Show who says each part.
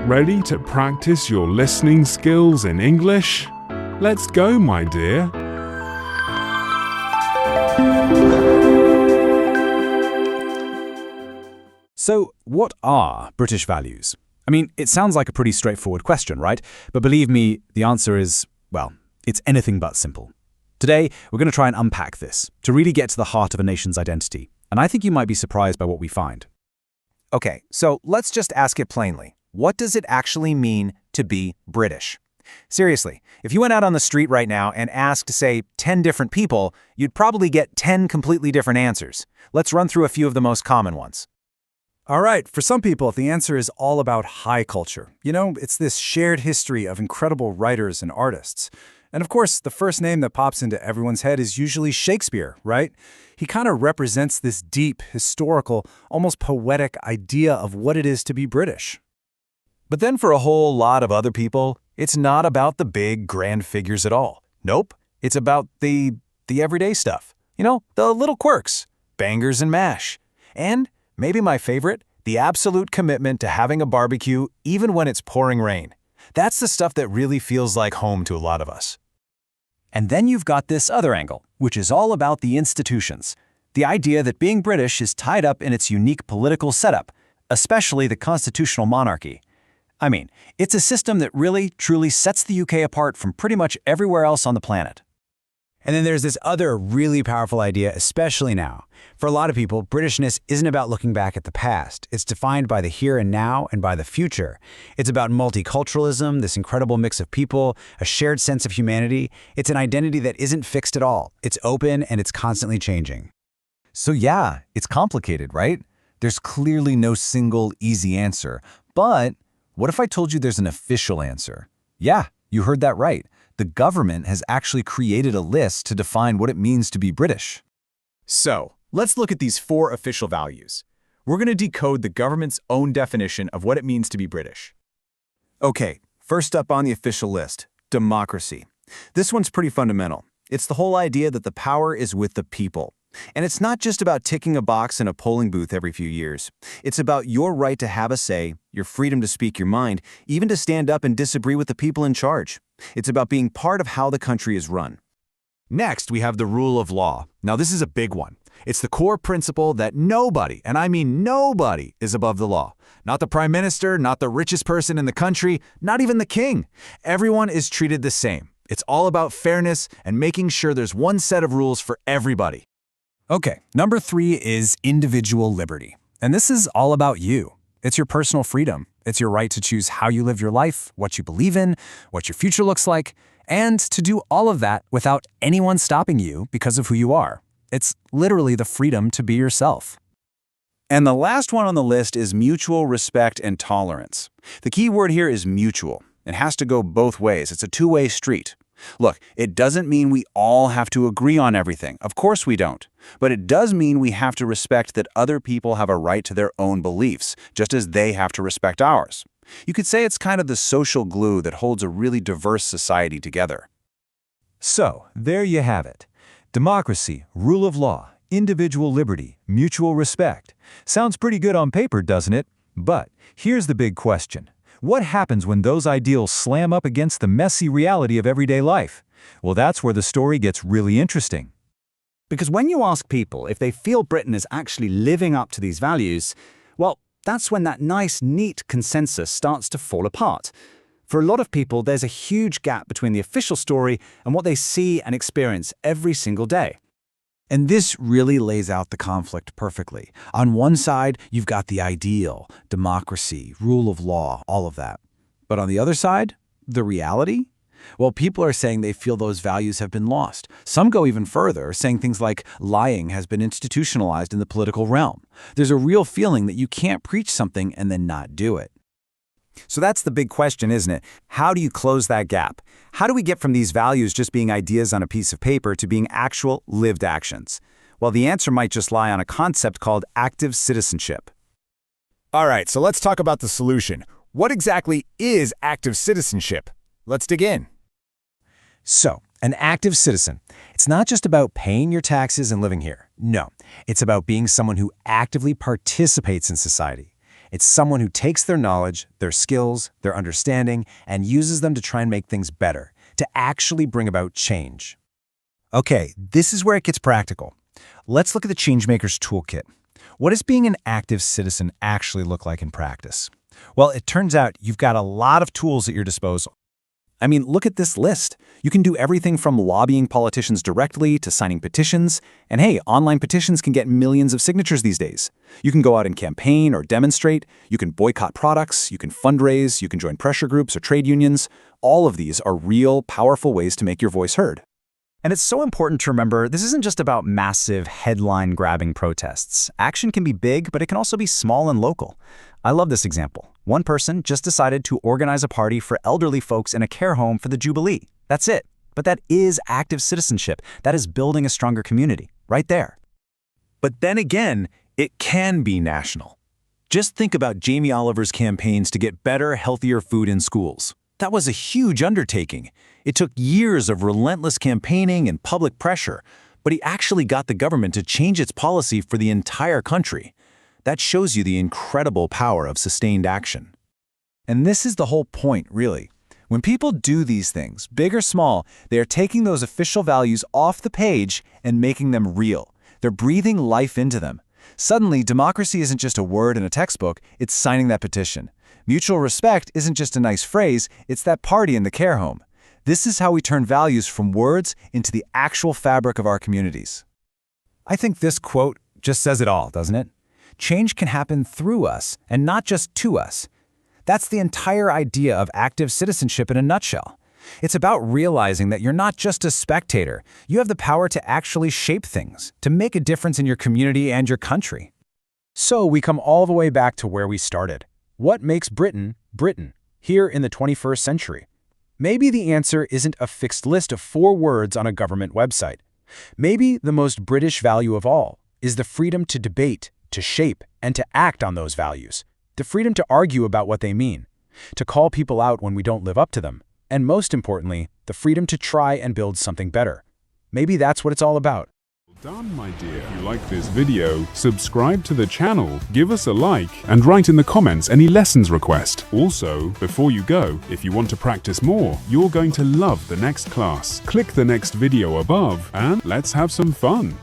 Speaker 1: Ready to practice your listening skills in English? Let's go, my dear.
Speaker 2: So, what are British values? I mean, it sounds like a pretty straightforward question, right? But believe me, the answer is, well, it's anything but simple. Today, we're going to try and unpack this to really get to the heart of a nation's identity. And I think you might be surprised by what we find.
Speaker 3: Okay, so let's just ask it plainly. What does it actually mean to be British? Seriously, if you went out on the street right now and asked, say, 10 different people, you'd probably get 10 completely different answers. Let's run through a few of the most common ones.
Speaker 4: All right, for some people, the answer is all about high culture. You know, it's this shared history of incredible writers and artists. And of course, the first name that pops into everyone's head is usually Shakespeare, right? He kind of represents this deep, historical, almost poetic idea of what it is to be British.
Speaker 3: But then for a whole lot of other people, it's not about the big, grand figures at all. Nope, it's about the everyday stuff. You know, the little quirks, bangers and mash. And, maybe my favorite, the absolute commitment to having a barbecue even when it's pouring rain. That's the stuff that really feels like home to a lot of us.
Speaker 2: And then you've got this other angle, which is all about the institutions. The idea that being British is tied up in its unique political setup, especially the constitutional monarchy. I mean, it's a system that really, truly sets the UK apart from pretty much everywhere else on the planet.
Speaker 5: And then there's this other really powerful idea, especially now. For a lot of people, Britishness isn't about looking back at the past. It's defined by the here and now and by the future. It's about multiculturalism, this incredible mix of people, a shared sense of humanity. It's an identity that isn't fixed at all. It's open and it's constantly changing.
Speaker 3: So yeah, it's complicated, right? There's clearly no single easy answer. But what if I told you there's an official answer? Yeah, you heard that right. The government has actually created a list to define what it means to be British.
Speaker 6: So, let's look at these 4 official values. We're going to decode the government's own definition of what it means to be British. Okay, first up on the official list, democracy. This one's pretty fundamental. It's the whole idea that the power is with the people. And it's not just about ticking a box in a polling booth every few years. It's about your right to have a say, your freedom to speak your mind, even to stand up and disagree with the people in charge. It's about being part of how the country is run.
Speaker 7: Next, we have the rule of law. Now, this is a big one. It's the core principle that nobody, and I mean nobody, is above the law. Not the prime minister, not the richest person in the country, not even the king. Everyone is treated the same. It's all about fairness and making sure there's one set of rules for everybody.
Speaker 2: Okay, number 3 is individual liberty. And this is all about you. It's your personal freedom. It's your right to choose how you live your life, what you believe in, what your future looks like, and to do all of that without anyone stopping you because of who you are. It's literally the freedom to be yourself.
Speaker 4: And the last one on the list is mutual respect and tolerance. The key word here is mutual. It has to go both ways. It's a two-way street. Look, it doesn't mean we all have to agree on everything. Of course we don't. But it does mean we have to respect that other people have a right to their own beliefs, just as they have to respect ours. You could say it's kind of the social glue that holds a really diverse society together.
Speaker 8: So, there you have it. Democracy, rule of law, individual liberty, mutual respect. Sounds pretty good on paper, doesn't it? But here's the big question. What happens when those ideals slam up against the messy reality of everyday life? Well, that's where the story gets really interesting.
Speaker 5: Because when you ask people if they feel Britain is actually living up to these values, well, that's when that nice, neat consensus starts to fall apart. For a lot of people, there's a huge gap between the official story and what they see and experience every single day.
Speaker 2: And this really lays out the conflict perfectly. On one side, you've got the ideal, democracy, rule of law, all of that. But on the other side, the reality? Well, people are saying they feel those values have been lost. Some go even further, saying things like lying has been institutionalized in the political realm. There's a real feeling that you can't preach something and then not do it.
Speaker 4: So that's the big question, isn't it? How do you close that gap? How do we get from these values just being ideas on a piece of paper to being actual lived actions? Well, the answer might just lie on a concept called active citizenship.
Speaker 6: All right, so let's talk about the solution. What exactly is active citizenship? Let's dig in.
Speaker 2: So, an active citizen, it's not just about paying your taxes and living here. No, it's about being someone who actively participates in society.
Speaker 6: It's someone who takes their knowledge, their skills, their understanding, and uses them to try and make things better, to actually bring about change.
Speaker 2: Okay, this is where it gets practical. Let's look at the Changemaker's Toolkit. What does being an active citizen actually look like in practice? Well, it turns out you've got a lot of tools at your disposal.
Speaker 6: I mean, look at this list. You can do everything from lobbying politicians directly to signing petitions. And hey, online petitions can get millions of signatures these days. You can go out and campaign or demonstrate. You can boycott products. You can fundraise. You can join pressure groups or trade unions. All of these are real, powerful ways to make your voice heard.
Speaker 3: And it's so important to remember this isn't just about massive headline-grabbing protests. Action can be big, but it can also be small and local. I love this example. One person just decided to organize a party for elderly folks in a care home for the Jubilee. That's it. But that is active citizenship. That is building a stronger community, right there.
Speaker 6: But then again, it can be national. Just think about Jamie Oliver's campaigns to get better, healthier food in schools. That was a huge undertaking. It took years of relentless campaigning and public pressure, but he actually got the government to change its policy for the entire country. That shows you the incredible power of sustained action.
Speaker 2: And this is the whole point, really. When people do these things, big or small, they are taking those official values off the page and making them real. They're breathing life into them. Suddenly, democracy isn't just a word in a textbook, it's signing that petition. Mutual respect isn't just a nice phrase, it's that party in the care home. This is how we turn values from words into the actual fabric of our communities.
Speaker 6: I think this quote just says it all, doesn't it? Change can happen through us and not just to us. That's the entire idea of active citizenship in a nutshell. It's about realizing that you're not just a spectator. You have the power to actually shape things, to make a difference in your community and your country.
Speaker 2: So we come all the way back to where we started. What makes Britain, Britain, here in the 21st century? Maybe the answer isn't a fixed list of 4 words on a government website. Maybe the most British value of all is the freedom to debate, to shape, and to act on those values. The freedom to argue about what they mean, to call people out when we don't live up to them, and most importantly, the freedom to try and build something better. Maybe that's what it's all about.
Speaker 1: Well done, my dear. If you like this video, subscribe to the channel, give us a like, and write in the comments any lessons request. Also, before you go, if you want to practice more, you're going to love the next class. Click the next video above, and let's have some fun.